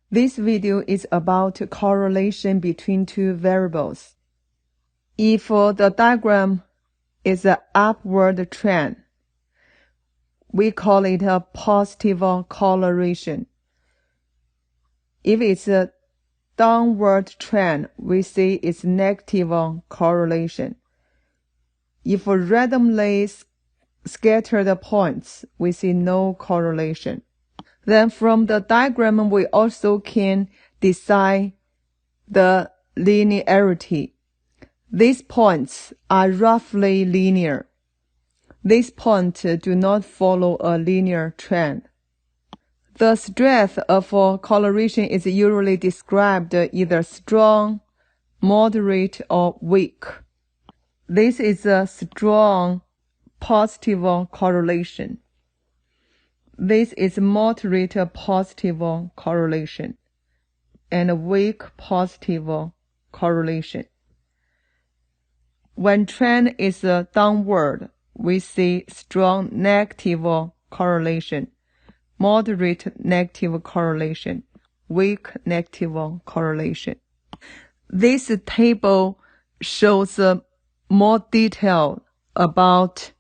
This video is about correlation between two variables. If the diagram is an upward trend, we call it a positive correlation. If it's a downward trend, we say it's negative correlation. If randomly scattered points, we see no correlation. Then from the diagram, we also can decide the linearity. These points are roughly linear. These points do not follow a linear trend. The strength of coloration is usually described either strong, moderate, or weak. This is a strong positive correlation. This is moderate positive correlation and a weak positive correlation. When trend is downward, we see strong negative correlation, moderate negative correlation, weak negative correlation. This table shows more detail about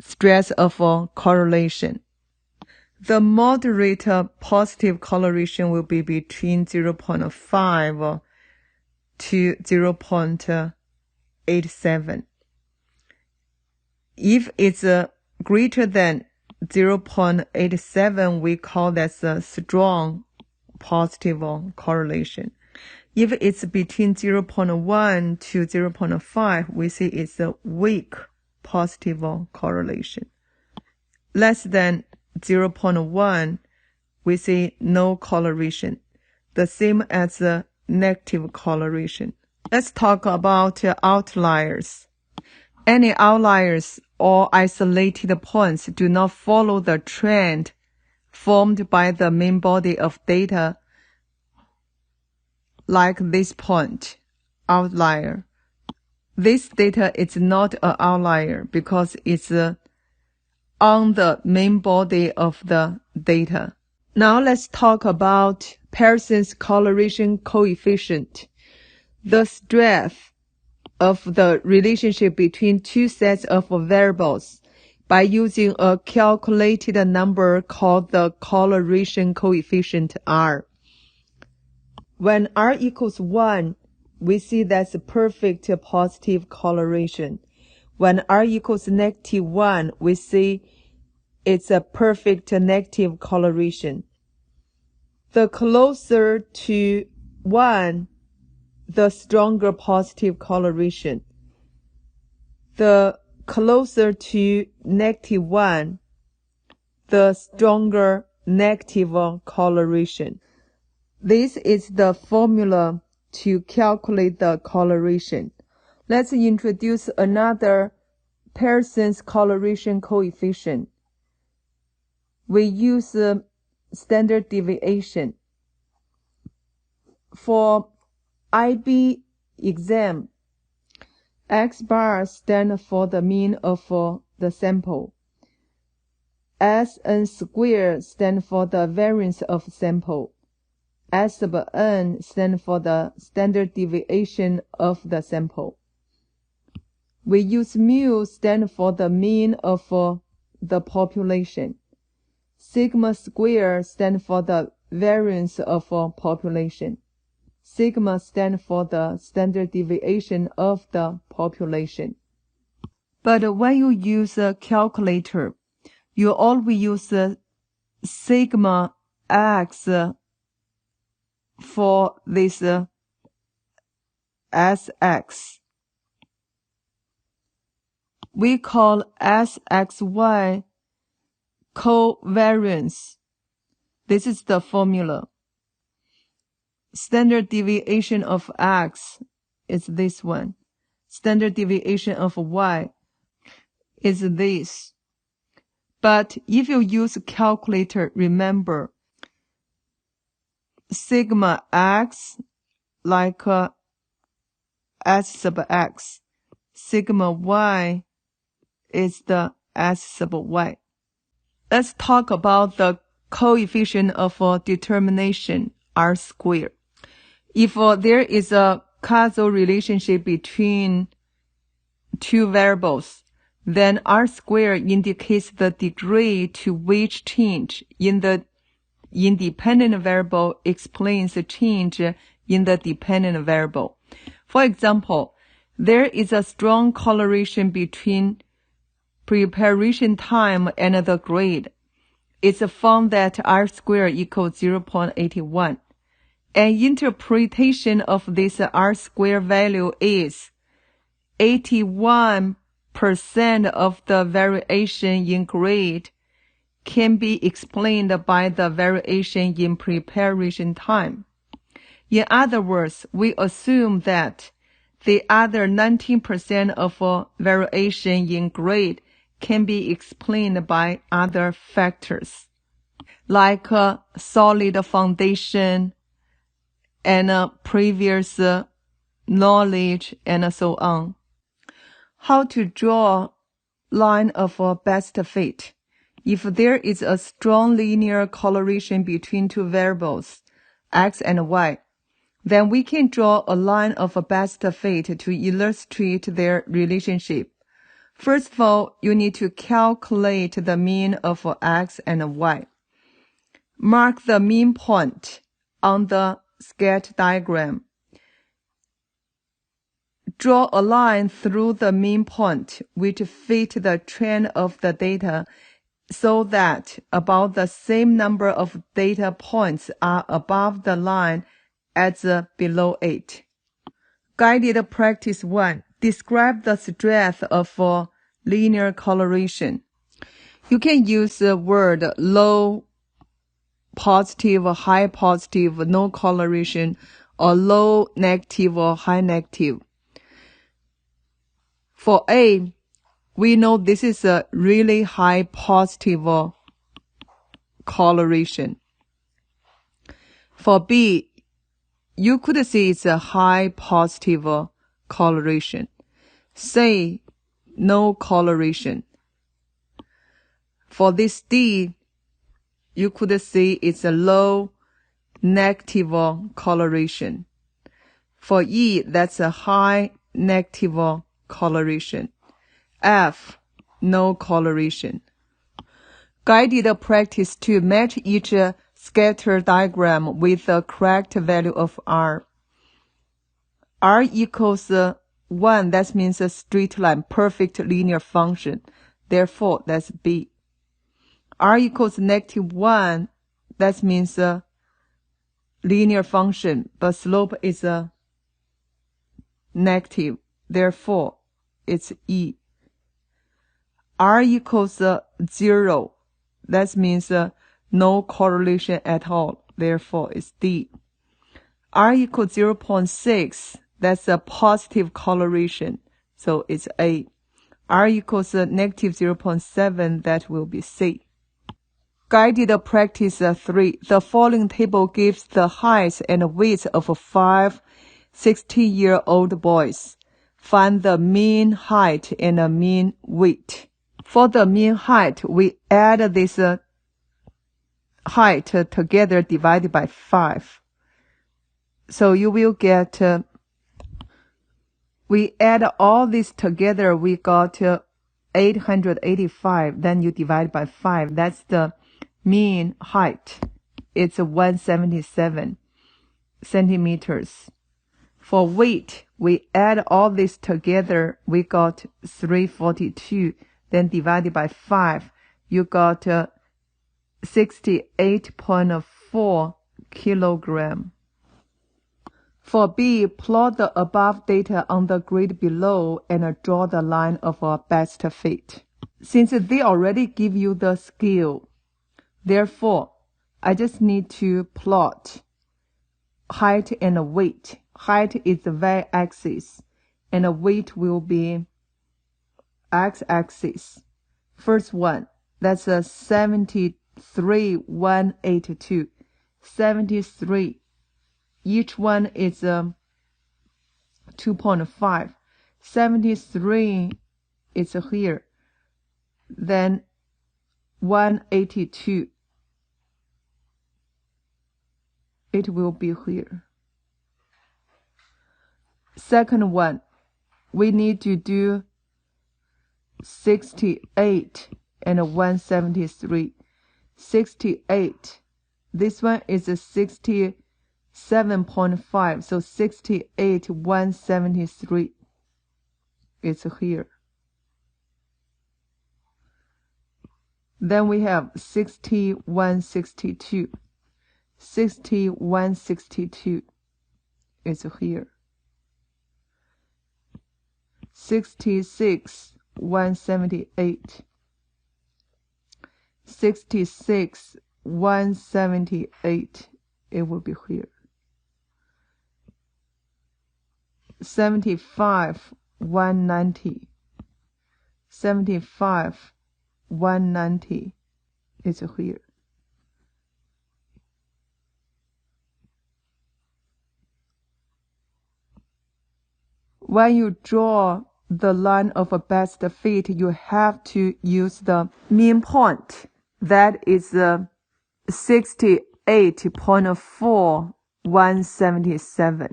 strength of correlation. The moderate positive correlation will be between 0.5 to 0.87. If it's greater than 0.87, we call that a strong positive correlation. If it's between 0.1 to 0.5, we say it's a weak positive correlation. Less than 0.1, we say no correlation, the same as a negative correlation. Let's talk about outliers. Any outliers or isolated points do not follow the trend formed by the main body of data, like this point, outlier. This data is not an outlier because it's on the main body of the data. Now let's talk about Pearson's coloration coefficient, the strength of the relationship between two sets of variables by using a calculated number called the coloration coefficient R. When R equals 1, we see that's a perfect positive coloration. When R equals -1, we see it's a perfect negative coloration. The closer to 1, the stronger positive coloration. The closer to -1, the stronger negative coloration. This is the formula to calculate the coloration. Let's introduce another Pearson's coloration coefficient. We use standard deviation. For IB exam, X bar stands for the mean of the sample. Sn squared stands for the variance of sample. S sub n stands for the standard deviation of the sample. We use mu stand for the mean of the population. Sigma squared stands for the variance of population. Sigma stands for the standard deviation of the population. But when you use a calculator, you always use sigma x for this Sx. We call Sxy covariance. This is the formula. Standard deviation of x is this one. Standard deviation of y is this. But if you use a calculator, remember, sigma x like S sub x. Sigma y is the S sub y. Let's talk about the coefficient of determination R square. If there is a causal relationship between two variables, then R square indicates the degree to which change in the independent variable explains the change in the dependent variable. For example, there is a strong correlation between preparation time and the grade. It's found that R square equals 0.81. An interpretation of this R square value is 81% of the variation in grade can be explained by the variation in preparation time. In other words, we assume that the other 19% of variation in grade can be explained by other factors, like solid foundation and previous knowledge and so on. How to draw line of best fit? If there is a strong linear correlation between two variables, x and y, then we can draw a line of best fit to illustrate their relationship. First of all, you need to calculate the mean of x and y. Mark the mean point on the sketch diagram. Draw a line through the mean point which fit the trend of the data so that about the same number of data points are above the line as below it. Guided practice 1. Describe the strength of linear correlation. You can use the word low positive, high positive, no correlation, or low negative or high negative. For A, we know this is a really high positive correlation. For B, you could see it's a high positive correlation. C, no correlation. For this D, you could see it's a low negative correlation. For E, that's a high negative correlation. F, no correlation. Guided practice to match each scatter diagram with the correct value of R. R equals 1, that means a straight line, perfect linear function. Therefore, that's B. R equals -1, that means a linear function, but slope is negative. Therefore, it's E. R equals 0, that means no correlation at all. Therefore, it's D. R equals 0.6, that's a positive correlation. So it's A. R equals -0.7, that will be C. Guided practice 3. The following table gives the height and weight of 5 16-year-old boys. Find the mean height and the mean weight. For the mean height, we add this height together divided by 5. So you will get, we add all this together, we got 885. Then you divide by 5. That's the mean height. It's 177 centimeters. For weight, we add all this together, we got 342. Then divided by 5, you got 68.4 kilogram. For B, plot the above data on the grid below and draw the line of a best fit. Since they already give you the scale, therefore, I just need to plot height and weight. Height is the y-axis, and weight will be x-axis. First one, that's a 73,182. 73. Each one is 2.5. 73 is here. Then 182. it will be here. Second one, we need to do 68 and 173. 68. This one is a 67.5. So 68, 173 is here. Then we have 6162. 6162 is here. 66, 178. 66, 178, it will be here. 75, 190. 75, 190 is here. When you draw the line of a best fit, you have to use the mean point. That is 68.4, 177.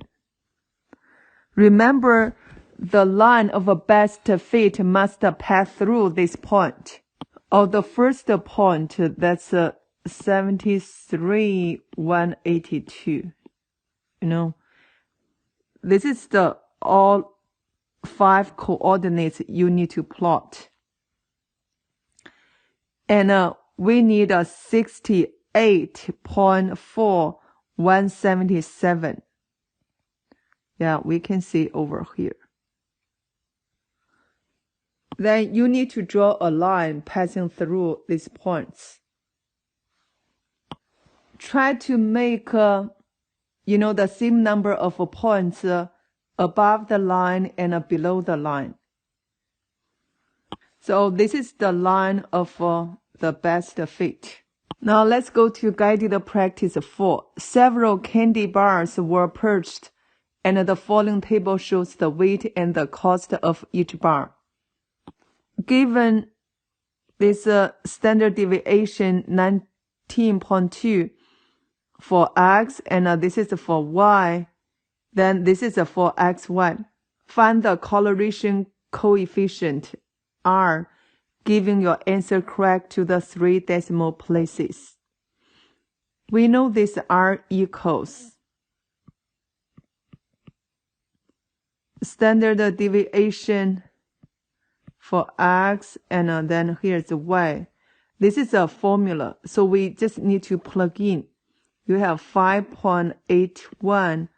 Remember, the line of a best fit must pass through this point. Or the first point, that's 73, 182. You know, this is the all 5 coordinates you need to plot. And we need a 68.4, 177. Yeah, we can see over here. Then you need to draw a line passing through these points. Try to make, the same number of points above the line and below the line. So this is the line of the best fit. Now let's go to guided practice 4. Several candy bars were purchased, and the following table shows the weight and the cost of each bar. Given this standard deviation 19.2 for x, and this is for y, then this is for xy. Find the coloration coefficient R, giving your answer correct to the 3 decimal places. We know this R equals standard deviation for x, and then here's y. This is a formula, so we just need to plug in. You have 5.81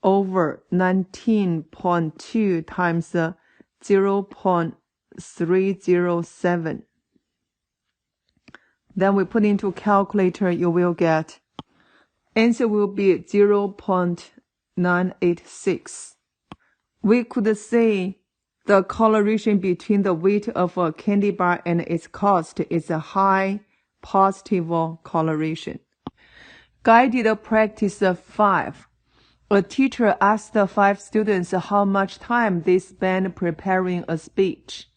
over 19.2 times 0.307. Then we put into calculator, you will get, answer will be 0.986. We could say the correlation between the weight of a candy bar and its cost is a high positive correlation. Guided practice 5. A teacher asked the 5 students how much time they spent preparing a speech.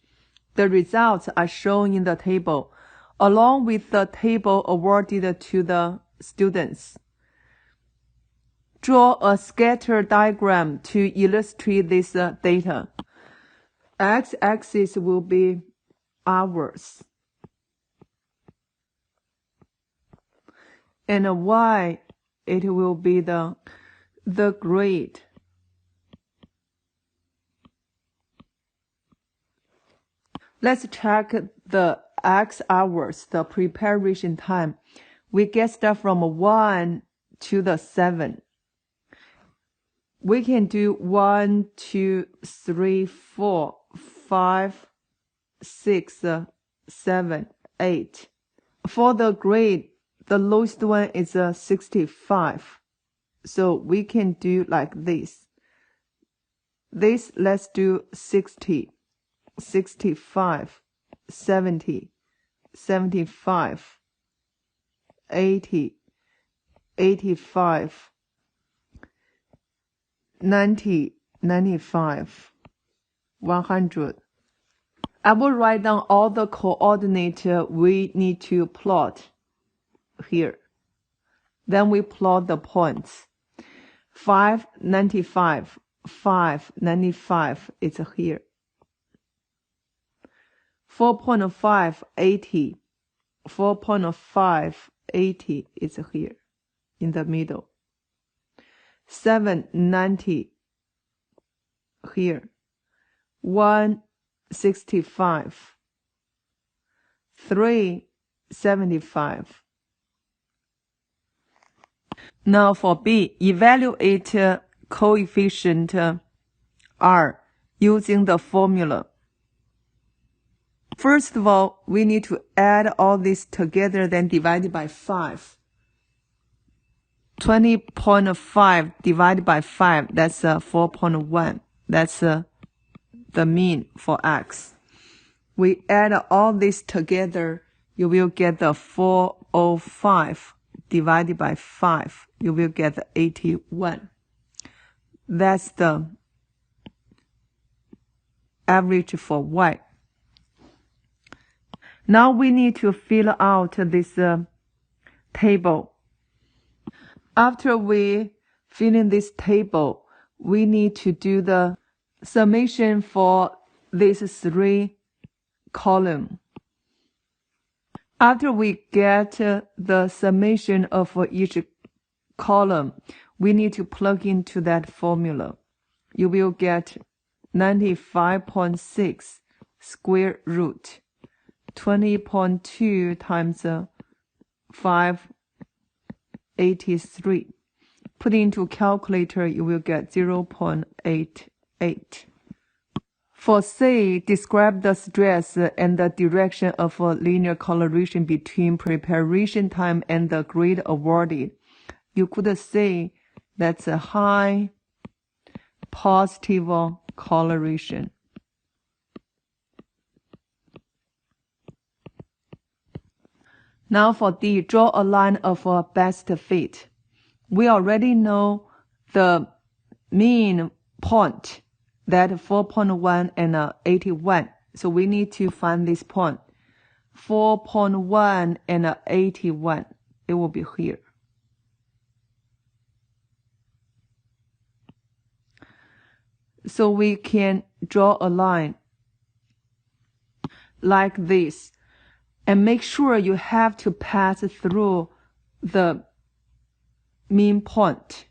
The results are shown in the table, along with the table awarded to the students. Draw a scatter diagram to illustrate this data. X-axis will be hours, and Y, it will be the grade. Let's check the X hours, the preparation time. We get stuff from 1 to the 7. We can do 1, 2, 3, 4, 5, 6, 7, 8. For the grade, the lowest one is 65. So we can do like this. This, let's do 60, 65, 70, 75, 80, 85, 90, 95, 100. I will write down all the coordinates we need to plot here. Then we plot the points. 595, 595 is here. 4.580, 4.580 is here in the middle. 790 here. 165, 375. Now for B, evaluate coefficient R using the formula. First of all, we need to add all this together, then divide it by 5. 20.5 divided by 5, that's 4.1. That's the mean for X. We add all this together, you will get the 405 divided by 5. You will get the 81. That's the average for Y. Now we need to fill out this table. After we fill in this table, we need to do the summation for these 3 columns. After we get the summation of each column, we need to plug into that formula. You will get 95.6 square root 20.2 times 583. Put into calculator, you will get 0.88. For C, describe the stress and the direction of a linear coloration between preparation time and the grade awarded. You could say that's a high positive coloration. Now for D, draw a line of a best fit. We already know the mean point, that 4.1 and 81. So we need to find this point. 4.1 and 81. It will be here. So we can draw a line like this. And make sure you have to pass through the mean point.